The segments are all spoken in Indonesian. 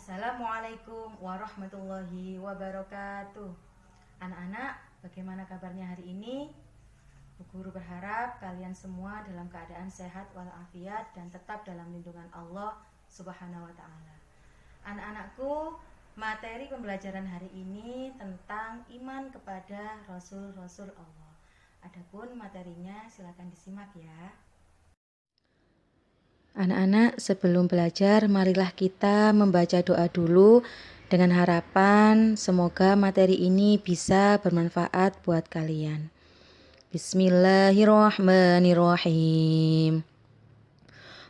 Assalamualaikum warahmatullahi wabarakatuh. Anak-anak, bagaimana kabarnya hari ini? Bu Guru berharap kalian semua dalam keadaan sehat walafiat dan tetap dalam lindungan Allah Subhanahu wa taala. Anak-anakku, materi pembelajaran hari ini tentang iman kepada Rasul-Rasul Allah. Adapun materinya silakan disimak ya. Anak-anak, sebelum belajar, marilah kita membaca doa dulu dengan harapan semoga materi ini bisa bermanfaat buat kalian. Bismillahirrahmanirrahim.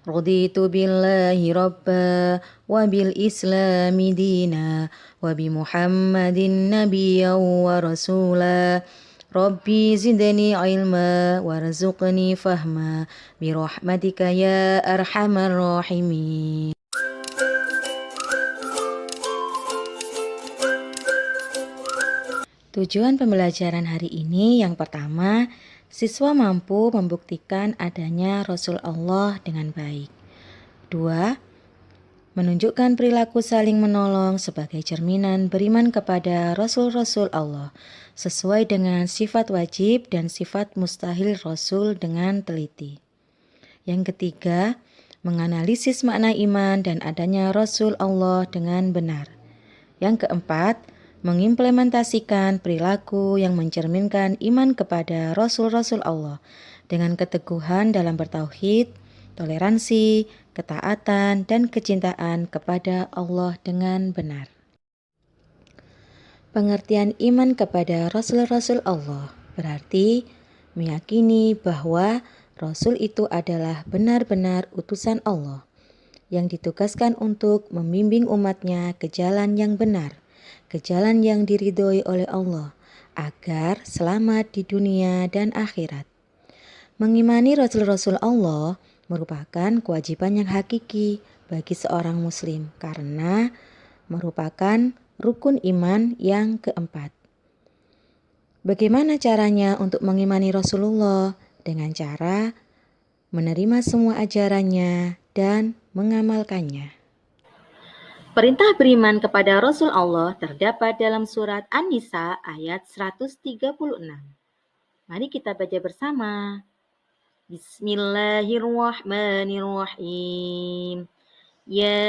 Raditu billahi rabba wa bil islami dina wa bi Muhammadin nabiyyan wa rasula. Rabbi zidni ilma warzuqni fahma birahmatika ya arhamar rahimin. Tujuan pembelajaran hari ini yang pertama, siswa mampu membuktikan adanya Rasul Allah dengan baik. 2. Menunjukkan perilaku saling menolong sebagai cerminan beriman kepada Rasul-Rasul Allah, sesuai dengan sifat wajib dan sifat mustahil Rasul dengan teliti. Yang ketiga, menganalisis makna iman dan adanya Rasul Allah dengan benar. Yang keempat, mengimplementasikan perilaku yang mencerminkan iman kepada Rasul-Rasul Allah dengan keteguhan dalam bertauhid, toleransi, ketaatan, dan kecintaan kepada Allah dengan benar. Pengertian iman kepada Rasul-Rasul Allah berarti meyakini bahwa Rasul itu adalah benar-benar utusan Allah yang ditugaskan untuk membimbing umatnya ke jalan yang benar, ke jalan yang diridhoi oleh Allah, agar selamat di dunia dan akhirat. Mengimani Rasul-Rasul Allah merupakan kewajiban yang hakiki bagi seorang muslim karena merupakan rukun iman yang keempat. Bagaimana caranya untuk mengimani Rasulullah? Dengan cara menerima semua ajarannya dan mengamalkannya. Perintah beriman kepada Rasul Allah terdapat dalam surat An-Nisa ayat 136. Mari kita baca bersama. Bismillahirrahmanirrahim. Ya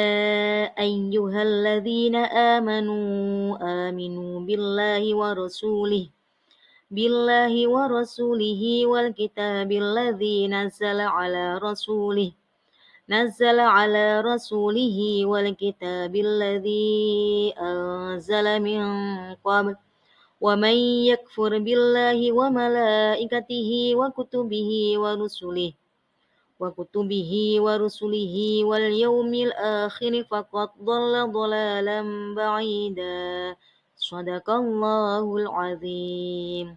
ayyuhalladzina amanu aminu billahi wa rasulihi wal kitabil ladzi nazzala ala rasulihi wal kitabil ladzi anzala min qabl wa man yakfur billahi wa malaikatihi wa kutubihi wa rusulihi wal yaumil akhir faqad dhalla dhalalan ba'ida. Shadaqallahul azim.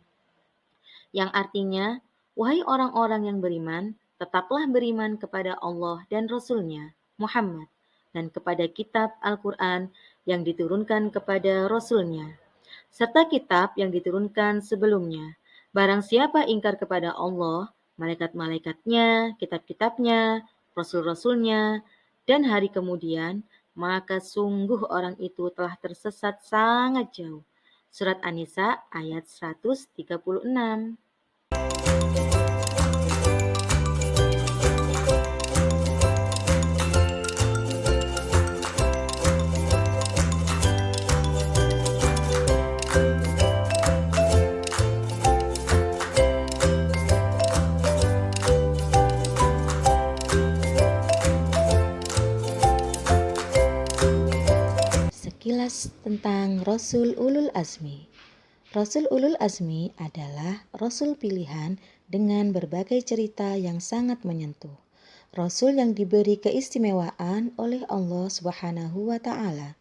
Yang artinya, wahai orang-orang yang beriman, tetaplah beriman kepada Allah dan Rasul-Nya, Muhammad, dan kepada kitab Al-Quran yang diturunkan kepada Rasul-Nya, serta kitab yang diturunkan sebelumnya. Barang siapa ingkar kepada Allah, malaikat-malaikatnya, kitab-kitabnya, rasul-rasulnya, dan hari kemudian, maka sungguh orang itu telah tersesat sangat jauh. Surat An-Nisa ayat 136. Sekilas tentang Rasul Ulul Azmi. Rasul Ulul Azmi adalah Rasul pilihan dengan berbagai cerita yang sangat menyentuh. Rasul yang diberi keistimewaan oleh Allah Subhanahu wa taala.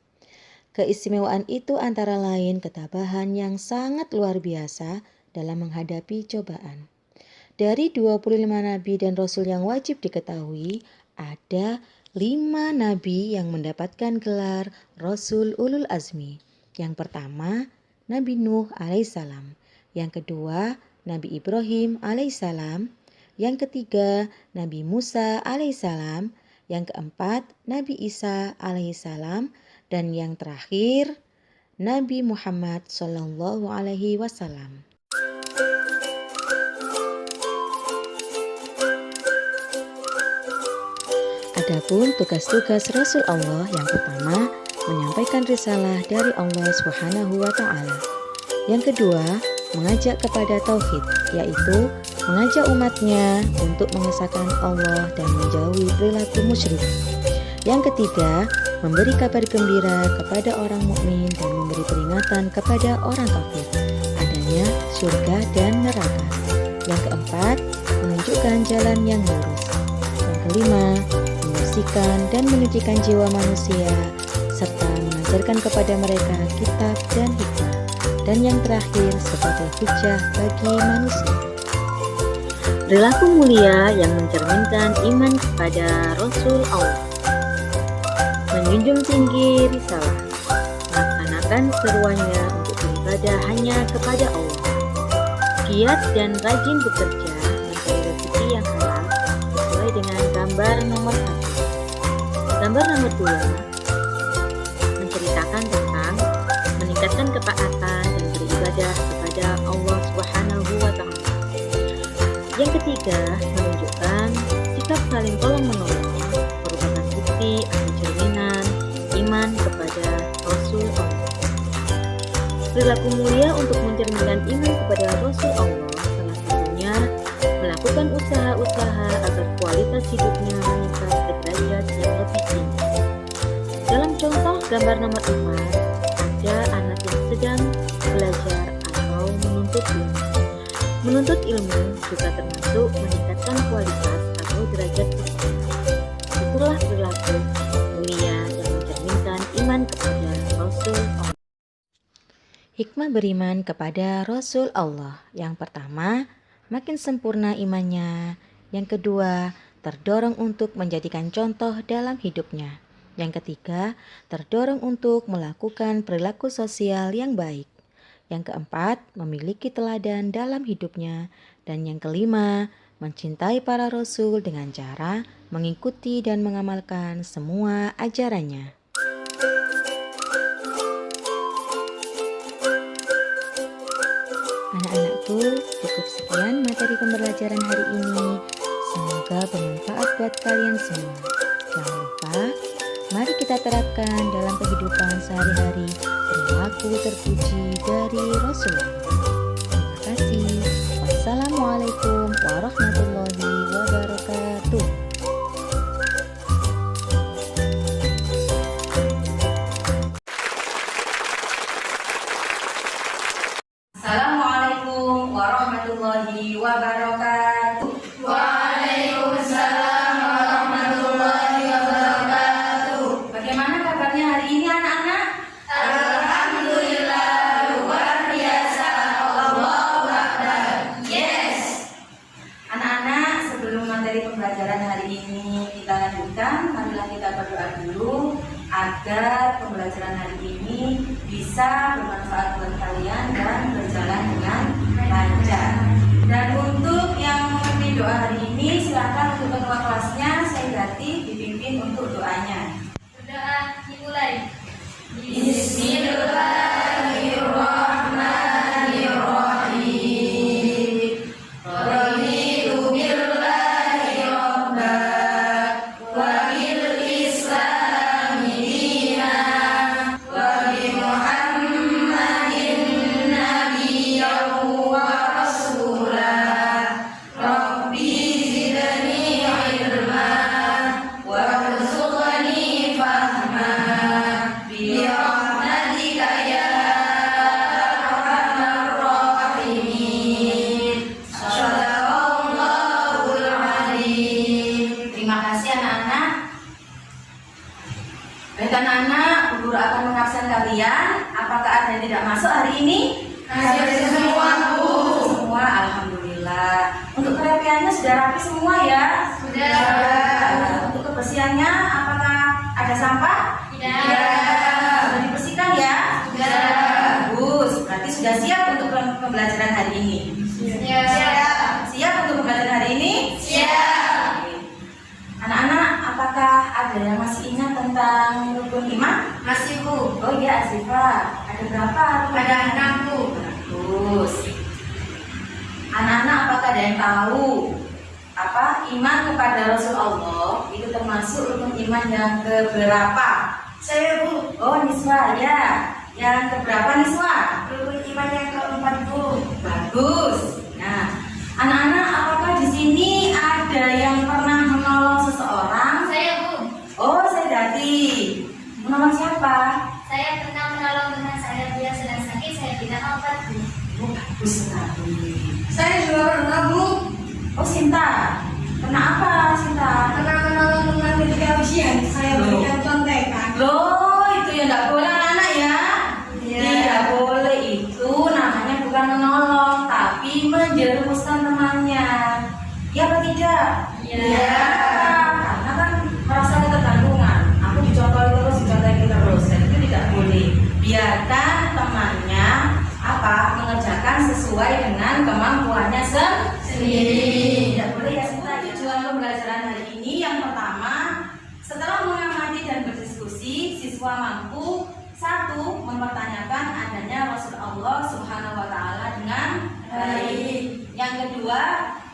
Keistimewaan itu antara lain ketabahan yang sangat luar biasa dalam menghadapi cobaan. Dari 25 nabi dan rasul yang wajib diketahui, ada 5 nabi yang mendapatkan gelar Rasul Ulul Azmi. Yang pertama, Nabi Nuh alaihissalam. Yang kedua, Nabi Ibrahim alaihissalam. Yang ketiga, Nabi Musa alaihissalam. Yang keempat, Nabi Isa alaihissalam. Dan yang terakhir, Nabi Muhammad SAW. Adapun tugas-tugas Rasul Allah yang pertama, menyampaikan risalah dari Allah Subhanahu wa Ta'ala. Yang kedua, mengajak kepada tauhid, yaitu mengajak umatnya untuk mengesahkan Allah dan menjauhi perilaku musyrik. Yang ketiga, memberi kabar gembira kepada orang mukmin dan memberi peringatan kepada orang kafir adanya surga dan neraka. Yang keempat, menunjukkan jalan yang lurus. Yang kelima, membersihkan dan menyucikan jiwa manusia serta mengajarkan kepada mereka kitab dan hikmah. Dan yang terakhir, sebagai hujah bagi manusia. Perilaku mulia yang mencerminkan iman kepada Rasul Allah. Menjunjung tinggi risalah, melaksanakan seruannya untuk beribadah hanya kepada Allah. Giat dan rajin bekerja mencari rezeki yang halal sesuai dengan gambar nomor 1. Gambar nomor 2 menceritakan tentang meningkatkan ketaatan dan beribadah kepada Allah Subhanahu wa Ta'ala. Yang ketiga, menunjukkan sikap saling tolong-menolong merupakan bukti atau cerminan iman kepada Rasul Allah. Perilaku mulia untuk mencerminkan iman kepada Rasul Allah salah satunya melakukan usaha-usaha agar kualitas hidupnya meningkat ke derajat yang lebih tinggi. Dalam contoh gambar nomor 4, ada anak yang sedang belajar atau menuntut ilmu. Menuntut ilmu juga termasuk meningkatkan kualitas atau derajat seseorang. Itulah perilaku mulia yang mencerminkan iman kepada Rasul Allah. Hikmah beriman kepada Rasul Allah. Yang pertama, makin sempurna imannya. Yang kedua, terdorong untuk menjadikan contoh dalam hidupnya. Yang ketiga, terdorong untuk melakukan perilaku sosial yang baik. Yang keempat, memiliki teladan dalam hidupnya. Dan yang kelima, mencintai para rasul dengan cara mengikuti dan mengamalkan semua ajarannya. Anak-anakku, cukup sekian materi pembelajaran hari ini. Semoga bermanfaat buat kalian semua. Jangan lupa, mari kita terapkan dalam kehidupan sehari-hari perilaku terpuji dari Rasulullah. Terima kasih. Wassalamualaikum warahmatullahi wabarakatuh. Assalamualaikum warahmatullahi wabarakatuh. Waalaikumsalam warahmatullahi wabarakatuh. Bagaimana kabarnya hari ini anak-anak? Alhamdulillah, luar biasa. Allahu Akbar. Yes. Anak-anak, sebelum materi pembelajaran hari ini kita lanjutkan, marilah kita berdoa dulu agar pembelajaran hari ini bisa bermanfaat buat kalian dan berjalan dengan lancar. Dan untuk yang mengerti doa hari ini, silakan untuk ketua kelasnya saya ganti dipimpin untuk doanya. Doa dimulai. Bismillahirrahmanirrahim. Raditu billahi rabban wa bil islami dinan wa bi Muhammadin nabiyyan wa rasulah. Rabbi zidni ilman warzuqni fahman bi rahmatika ya arhamar rahimin. Shadaqallahul alim. Terima kasih anak-anak. Baik anak-anak, Bu Guru akan mengabsen kalian. Apakah ada yang tidak masuk hari ini? Hadir semua, Bu. Semua, alhamdulillah. Untuk kerapiannya sudah rapi semua ya? Sudah. Untuk kebersihannya, apakah ada sampah? Tidak. Sudah dibersihkan ya? Sudah. Bagus, berarti sudah siap untuk pembelajaran hari ini. Siap. Siap untuk pembelajaran hari ini? Siap. Oke. Anak-anak, apakah ada yang masih ingat tentang rukun iman? Masih Bu. Oh iya Azifa, ada berapa? Ada 6 Bu. Bagus. Anak-anak apakah ada yang tahu apa iman kepada Rasulullah itu termasuk rukun iman yang keberapa? Saya Bu. Oh Niswa ya. Yang keberapa Niswa? Rukun iman yang keempat Bu. Bagus. Nah, anak-anak apakah di sini ada yang pernah menolong seseorang? Saya Bu. Oh, saya Dati. Menolong siapa? Saya pernah menolong teman saya dia sedang sakit, saya berikan obat Bu. Oh, bagus sekali. Saya juga pernah Bu. Oh, Sinta. Kenapa Sinta? Pernah menolong teman ketika ujian, saya Loh. berikan contekan. Loh, itu yang tidak boleh anak-anak ya? Iya. Tidak boleh, itu namanya bukan menolong, tapi menjerumuskan temannya. Ya apa tidak? Iya. Karena kan merasa ketergantungan. Aku dicontohin terus, dan itu tidak boleh. Biarkan temannya mengerjakan sesuai dengan kemampuannya sendiri. Tidak boleh ya. Tujuan pembelajaran hari ini yang pertama, setelah mengamati dan berdiskusi, siswa mampu satu, mempertanyakan adanya Rasulullah Subhanahu wa Ta'ala dengan baik. Yang kedua,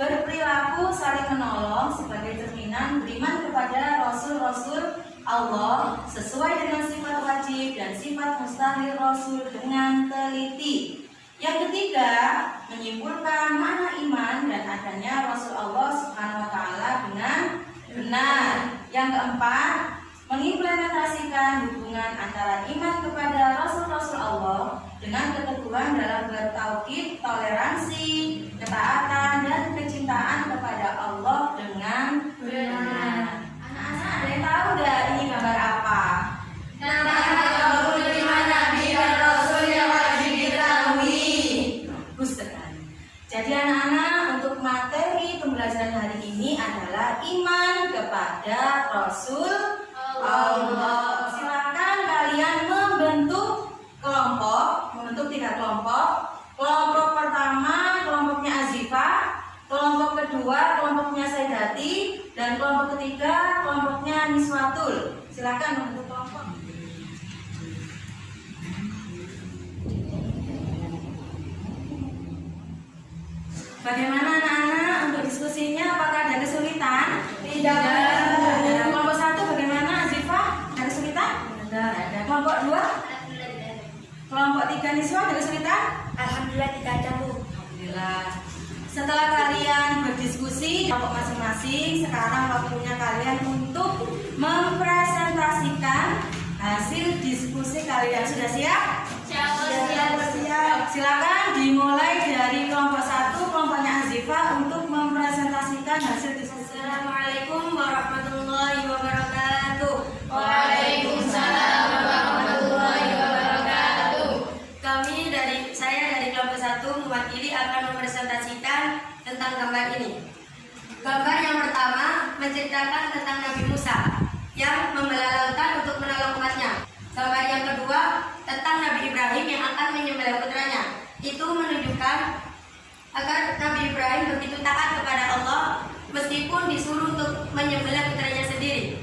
berperilaku saling menolong sebagai cerminan beriman kepada Rasul-Rasul Allah sesuai dengan sifat wajib dan sifat mustahil Rasul dengan teliti. Yang ketiga, menyimpulkan makna iman dan adanya Rasul Allah Subhanahu wa Ta'ala dengan benar. Yang keempat, mengimplementasikan hubungan antara iman kepada Rasul-Rasul Allah dengan keteguhan dalam bertauhid, toleransi, ketaatan, dan kecintaan kepada Allah dengan benar. Anak-anak ada yang tahu nggak ini gambar apa? Bagus sekali. Jadi anak-anak, untuk materi pembelajaran hari ini adalah iman kepada Rasul Allah. Silakan kalian membentuk kelompok, membentuk 3 kelompok. Kelompok pertama kelompoknya Azifa, kelompok kedua kelompoknya Saidati, dan kelompok ketiga kelompoknya Niswatul. Silakan membentuk kelompok. Bagaimana anak-anak untuk diskusinya? Apakah ada kesulitan? Tidak. Ada. Kelompok 1 bagaimana Azifa? Ada kesulitan? Ada. Kelompok 2? Kelompok 3 Niswa ada kesulitan? Alhamdulillah tidak ada Bu. Alhamdulillah. Setelah kalian berdiskusi di kelompok masing-masing, sekarang waktunya kalian untuk mempresentasikan hasil diskusi kalian. Sudah siap? Siap. Silakan dimulai dari kelompok 1, kelompoknya Azifa, untuk mempresentasikan hasil diskusi. Assalamualaikum warahmatullahi wabarakatuh. Waalaikumsalam warahmatullahi wabarakatuh. Saya dari kelompok 1 mewakili akan mempresentasikan tentang gambar ini. Gambar yang pertama menceritakan tentang Nabi Musa yang membelah lautan untuk menolong umatnya. Gambar yang kedua tentang Nabi Ibrahim yang akan menyembelih putranya. Itu menunjukkan agar Nabi Ibrahim begitu taat kepada Allah meskipun disuruh untuk menyembelih putranya sendiri.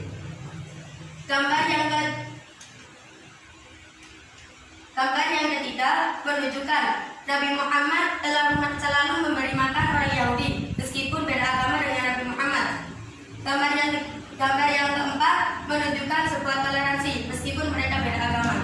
Gambar yang ketiga menunjukkan Nabi Muhammad telah selalu memberi makan orang Yahudi meskipun beda agama dengan Nabi Muhammad. Gambar yang keempat menunjukkan sebuah toleransi meskipun mereka beda agama.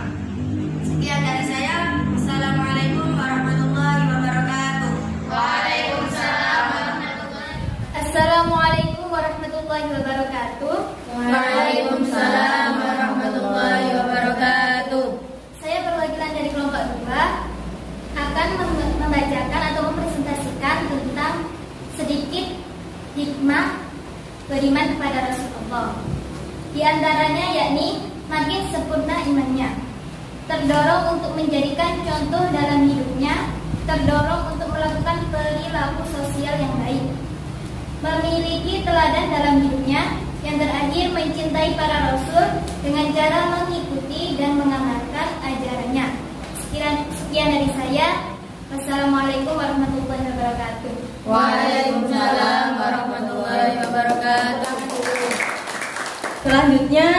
Sekian dari saya. Assalamualaikum warahmatullahi wabarakatuh. Waalaikumsalam warahmatullahi wabarakatuh. Assalamualaikum warahmatullahi wabarakatuh. Waalaikumsalam warahmatullahi wabarakatuh. Saya perwakilan dari kelompok 2 akan membacakan atau mempresentasikan tentang sedikit hikmah beriman kepada Rasulullah. Di antaranya yakni makin sempurna imannya, terdorong untuk menjadikan contoh dalam hidupnya, terdorong untuk melakukan perilaku sosial yang baik, memiliki teladan dalam hidupnya, yang terakhir mencintai para rasul dengan cara mengikuti dan mengamalkan ajarannya. Sekian dari saya. Wassalamualaikum warahmatullahi wabarakatuh. Waalaikumsalam warahmatullahi wabarakatuh. Selanjutnya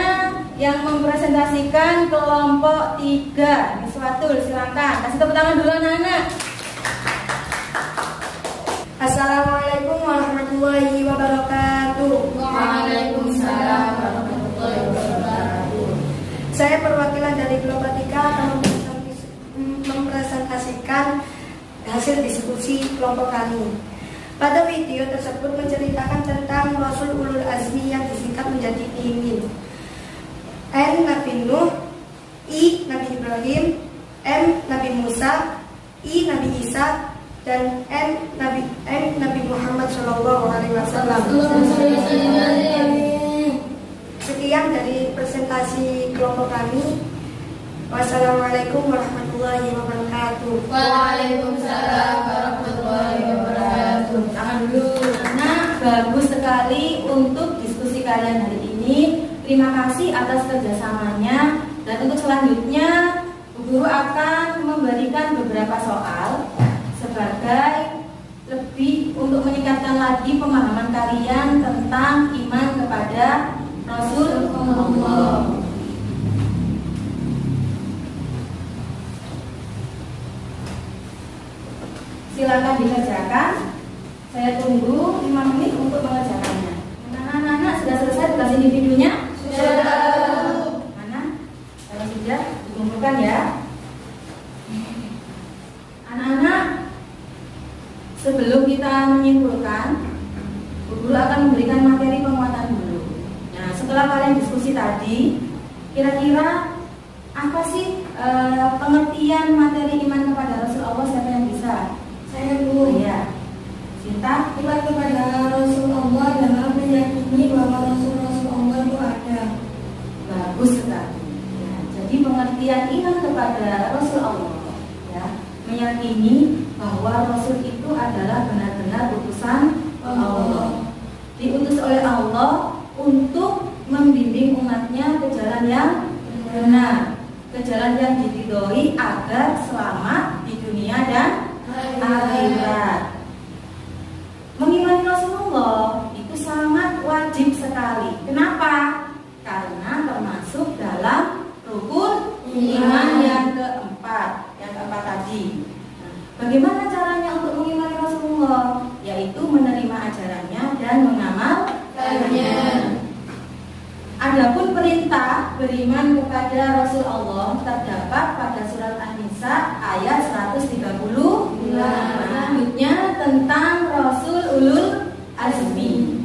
yang mempresentasikan kelompok 3. Miswatul, silakan. Kasih tepuk tangan dulu anak-anak. Assalamualaikum warahmatullahi wabarakatuh. Waalaikumsalam warahmatullahi wabarakatuh. Saya perwakilan dari kelompok 3 akan mempresentasikan hasil diskusi kelompok kami. Pada video tersebut menceritakan tentang Rasul Ulul Azmi yang disingkat menjadi IMIN. N. Nabi Nuh, I. Nabi Ibrahim, M. Nabi Musa, I. Nabi Isa, dan Nabi Muhammad SAW. Sekian dari presentasi kelompok kami. Wassalamualaikum warahmatullahi wabarakatuh. Waalaikumsalam warahmatullahi wabarakatuh. Tangan dulu. Nah, bagus sekali untuk diskusi kalian hari ini. Terima kasih atas kerjasamanya. Dan untuk selanjutnya, Bu Guru akan memberikan beberapa soal sebagai lebih untuk meningkatkan lagi pemahaman kalian tentang iman kepada Rasulullah. Silakan dikerjakan. Saya tunggu 5 menit untuk mengerjakannya. Anak-anak sudah selesai tugas individunya? Sudah. Mana? Kalau sudah, dikumpulkan ya. Anak-anak, sebelum kita menyimpulkan, Bu Guru akan memberikan materi penguatan dulu. Nah, setelah kalian diskusi tadi, kira-kira apa sih pengertian materi iman kepada Rasulullah? Siapa yang bisa? Saya Bu. Ya, Sinta. Iman kepada Rasulullah adalah meyakini bahwa Rasulullah itu ada. Bagus sekali. Ya, jadi pengertian iman kepada Rasulullah, ya, meyakini bahwa Rasul itu adalah benar-benar utusan Allah, diutus oleh Allah untuk membimbing umatnya ke jalan yang benar, ke jalan yang diridhoi agar selamat di dunia dan akhirat. Mengimani Rasulullah itu sangat wajib sekali. Kenapa? Karena termasuk dalam rukun iman yang keempat tadi. Nah, bagaimana caranya untuk mengimani Rasulullah? Yaitu menerima ajarannya dan mengamalkannya. Adapun perintah beriman kepada Rasulullah terdapat pada surat An-Nisa ayat 130. Selanjutnya tentang Rasul Ulul Azmi.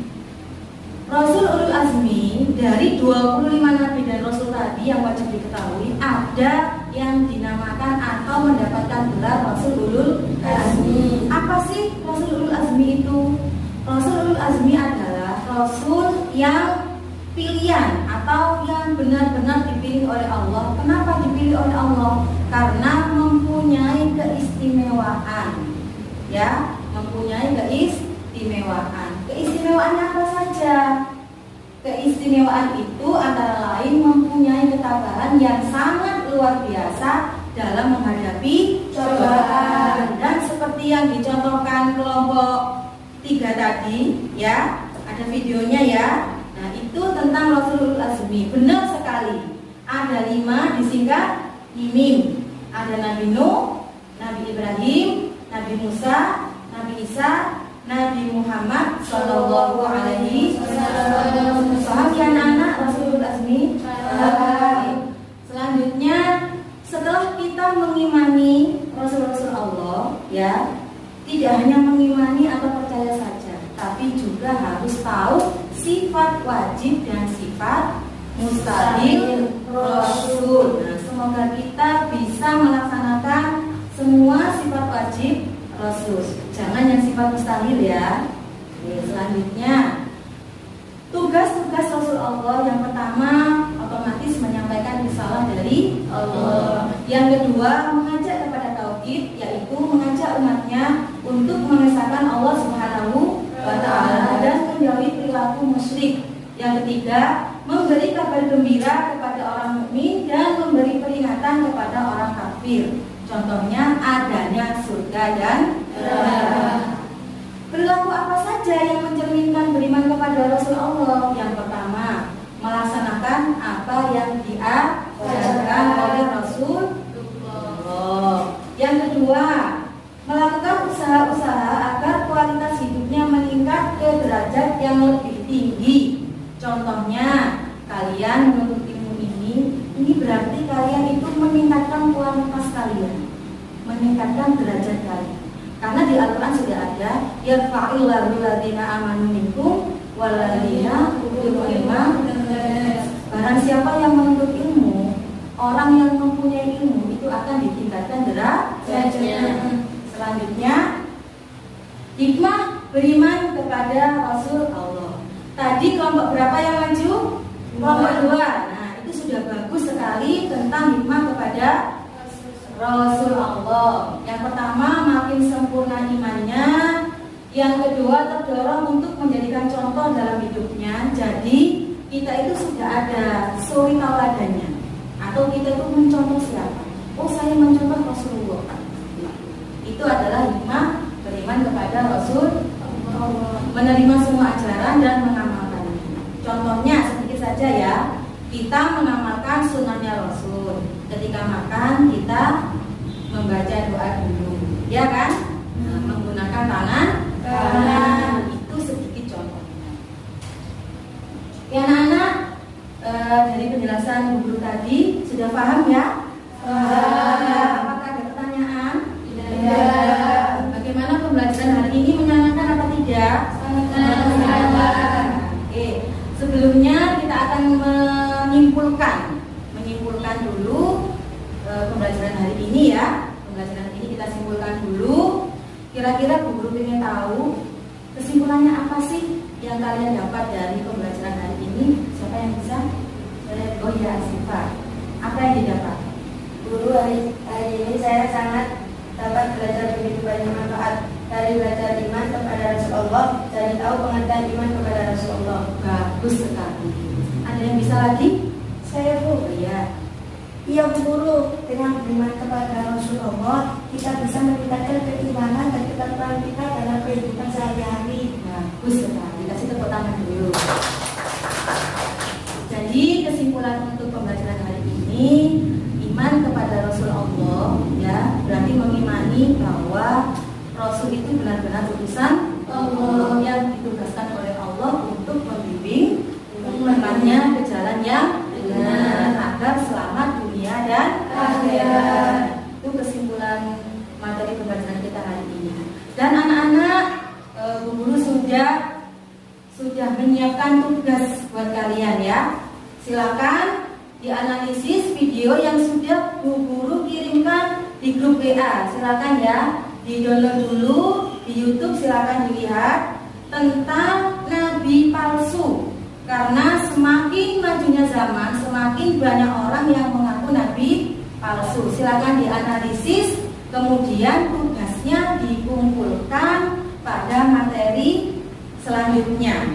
Rasul Ulul Azmi dari 25 nabi dan rasul tadi yang wajib diketahui, ada yang dinamakan atau mendapatkan gelar Rasul Ulul Azmi. Apa sih Rasul Ulul Azmi itu? Rasul Ulul Azmi adalah rasul yang pilihan atau yang benar-benar dipilih oleh Allah. Kenapa dipilih oleh Allah? Karena mempunyai keistimewaan. Ya, mempunyai keistimewaan. Keistimewaannya apa saja? Keistimewaan itu antara lain mempunyai ketabahan yang sangat luar biasa dalam menghadapi cobaan. Dan seperti yang dicontohkan kelompok 3 tadi, ya, ada videonya ya. Nah, itu tentang Rasulul Azmi. Benar sekali. Ada 5 disingkat IMIM. Ada Nabi Nuh, Nabi Ibrahim, Nabi Musa, Nabi Isa, Nabi Muhammad Sallallahu Alaihi Wasallam. Paham ya anak-anak Rasulul Azmi? Selanjutnya, setelah kita mengimani Rasul-Rasul Allah, ya, tidak hanya mengimani atau percaya saja, tapi juga harus tahu sifat wajib dan sifat mustahil Rasul. Nah, semoga kita bisa melaksanakan semua sifat wajib Rasul. Jangan yang sifat mustahil ya. Oke, selanjutnya tugas-tugas Rasul Allah. Yang pertama, otomatis menyampaikan risalah dari Allah. Yang kedua, mengajak kepada tauhid, yaitu mengajak umatnya untuk mengesahkan Allah Subhanahu wa Ta'ala dan menjauhi perilaku musyrik. Yang ketiga, memberi kabar gembira kepada orang mukmin dan memberi peringatan kepada orang kafir. Contohnya adanya surga dan neraka. Perilaku apa saja yang mencerminkan beriman kepada Rasul Allah? Yang pertama, melaksanakan apa yang diajarkan oleh Rasulullah. Yang kedua, melakukan usaha-usaha agar kualitas hidupnya meningkat ke derajat yang lebih tinggi. Contohnya, kalian menuntut ilmu ini berarti kalian itu meningkatkan kualitas kalian, meningkatkan derajat kalian. Karena di Al-Quran sudah ada yarfa'illahu alladziina aamanu minkum walladziina utul ilma. Barang siapa yang menuntut ilmu, orang yang mempunyai ilmu itu akan ditingkatkan derajatnya. Selanjutnya, hikmah beriman kepada Rasul Allah. Tadi kelompok berapa yang maju? Kelompok 2. Nah, itu sudah bagus sekali tentang hikmah kepada Rasul Allah. Yang pertama, makin sempurna imannya. Yang kedua, terdorong untuk menjadikan contoh dalam hidupnya. Jadi kita itu sudah ada suri tauladannya. Atau kita itu mencontoh siapa? Oh, saya mencontoh Rasulullah. Itu adalah hikmah beriman kepada Rasul, menerima semua ajaran dan mengamalkannya. Contohnya sedikit saja ya, kita mengamalkan sunnahnya Rasul. Ketika makan kita membaca doa dulu, ya kan? Menggunakan tangan kanan. Itu sedikit contohnya. Ya anak-anak, dari penjelasan guru tadi sudah paham ya? Apakah ada pertanyaan? Tidak. Bagaimana pembelajaran hari ini, menyenangkan apa tidak? Menyenangkan. Oke. Sebelumnya kita akan menyimpulkan dulu pembelajaran hari ini ya. Pembelajaran hari ini kita simpulkan dulu. Kira-kira Bu Guru ingin tahu kesimpulannya apa sih yang kalian dapat dari pembelajaran hari ini? Siapa yang bisa? Oh ya, Siva. Apa yang didapat? Guru, hari ini saya sangat dapat belajar begitu banyak manfaat dari belajar iman kepada Rasulullah, dari tahu pengertian iman kepada Rasulullah. Bagus sekali. Ada yang bisa lagi? Saya Bu. Ya. Iya Bu Guru, dengan beriman kepada Rasulullah kita bisa meningkatkan keimanan dan ketakwaan kita dalam kehidupan sehari-hari. Bagus sekali. Kasih tepuk tangan dulu. Jadi kesimpulan untuk pembelajaran hari ini, iman kepada Rasul Allah ya, berarti mengimani bahwa Rasul itu benar-benar utusan Allah yang ditugaskan oleh Allah untuk membimbing umatnya ke jalan yang benar agar selamat dunia dan akhirat. Itu kesimpulan materi pembelajaran kita hari ini. Dan anak-anak, Bu Guru sudah menyiapkan tugas buat kalian ya. Silakan dianalisis video yang sudah Bu Guru kirimkan di grup WA. Silakan ya, di-download dulu di YouTube. Silakan dilihat tentang nabi palsu. Karena semakin majunya zaman, semakin banyak orang yang mengaku nabi palsu. Silakan dianalisis, kemudian tugasnya dikumpulkan pada materi selanjutnya.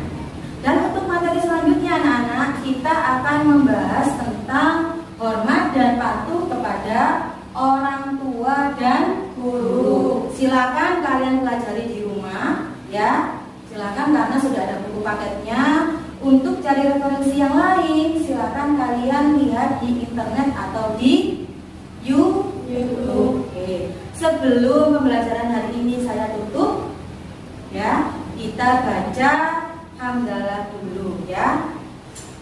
Dan untuk materi selanjutnya anak-anak, kita akan membahas tentang hormat dan patuh kepada orang tua dan guru. Silakan kalian pelajari di rumah ya. Silakan, karena sudah ada buku paketnya. Untuk cari referensi yang lain, silakan kalian lihat di internet atau di YouTube. Oke. Sebelum pembelajaran hari ini saya tutup ya, kita baca hamdalah dulu ya.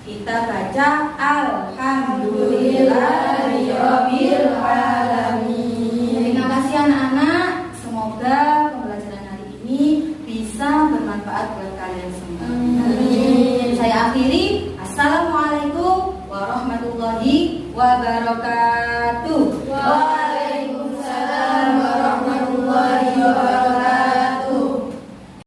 Kita baca alhamdulillahirabbil alamin. Terima kasih anak-anak. Semoga pembelajaran hari ini bisa bermanfaat buat kalian semua. Amin. Saya akhiri. Assalamualaikum warahmatullahi wabarakatuh.